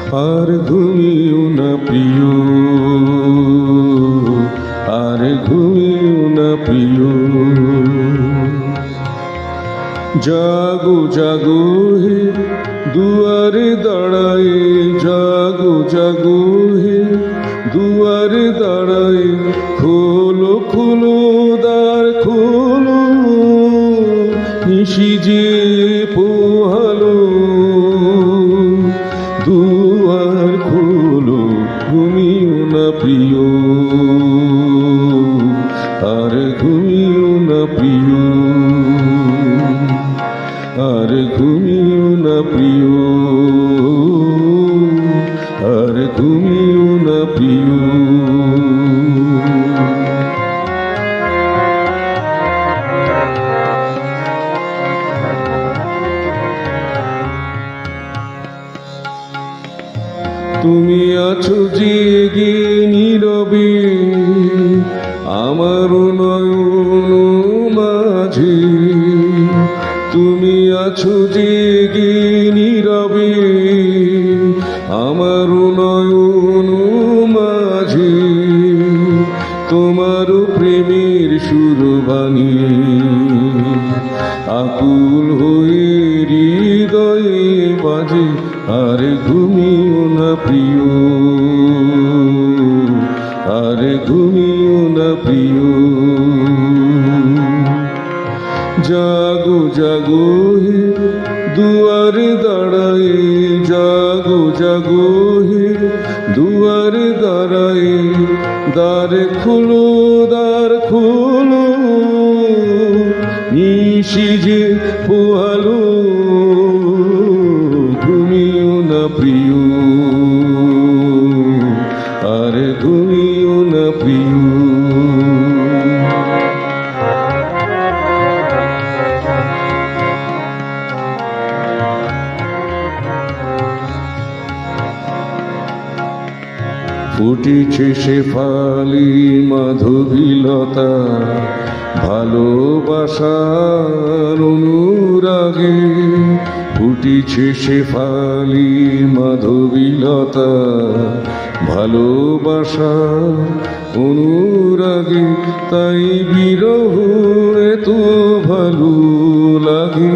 আর ঘুমিও না প্রিয়, আর ঘুমিও না প্রিয়। জাগো জাগো হে দুয়ারে দাঁড়ায়, জাগো জাগো হে দুয়ারে দাঁড়ায়, খোলো খোলো দ্বার খোলো, নিশি যে পোহালো, দুয়ার খোলো, ঘুমিও না প্রিয়, আর ঘুমিও না প্রিয়, আর ঘুমিও না প্রিয়, আর ঘুমিও না প্রিয়। তুমি আছো জেগে নীরবে আমার নয়ন মাঝে, তুমি আছো জেগে নীরবে আমার নয়ন মাঝে, তোমার প্রেমের সুর বানিয়ে আকুল হয়ে হৃদয়ে বাজে, আর ঘুমিও না প্রিয়, আর ঘুমিও না প্রিয়। জাগো জাগো হে দুয়ারে দাঁড়ায়, জাগো জাগো হে দুয়ারে দাঁড়ায়, দ্বার খোলো দ্বার খোলো, নিশি যে পোহালো, ঘুমিও না প্রিয়, আর ঘুমিও না প্রিয়। ফুটেছে শেফালি মাধবীলতা ভালোবাসার অনুরাগে, ফুটেছে শেফালি মাধবীলতা ভালোবাসার অনুরাগে, তাই বিরহ এত ভালো লাগে।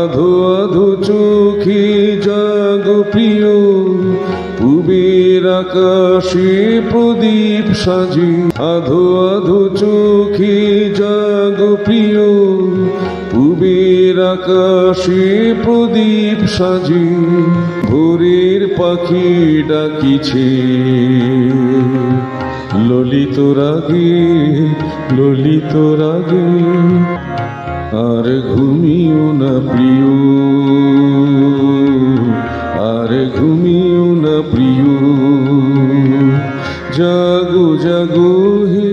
আধো আধো চোখে জাগো প্রিয়, পূবের আকাশে প্রদীপ সাজে, আধো আধো চোখে জাগো প্রিয়, পূবের আকাশে প্রদীপ সাজে, ভোরের পাখি ডাকিছে ললিত রাগে, ললিত রাগে, আর ঘুমিও না প্রিয়, আর ঘুমিও না প্রিয়। জাগো জাগো হে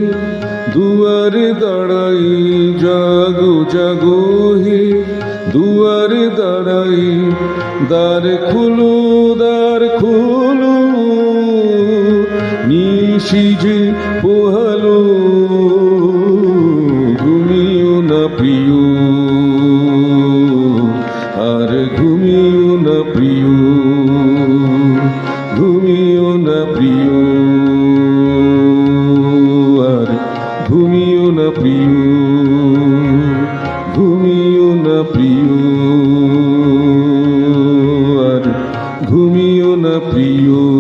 দুয়ারে দাঁড়াই, জাগো জাগো হে দুয়ারে দাঁড়াই, দ্বার খোলো দ্বার খোলো, নিশি যে পোহালো, ঘুমিও না প্রিয়, আর ঘুমিও না প্রিয়, ঘুমিও না প্রিয়, আর ঘুমিও না প্রিয়, ঘুমিও না প্রিয়, আর ঘুমিও না প্রিয়।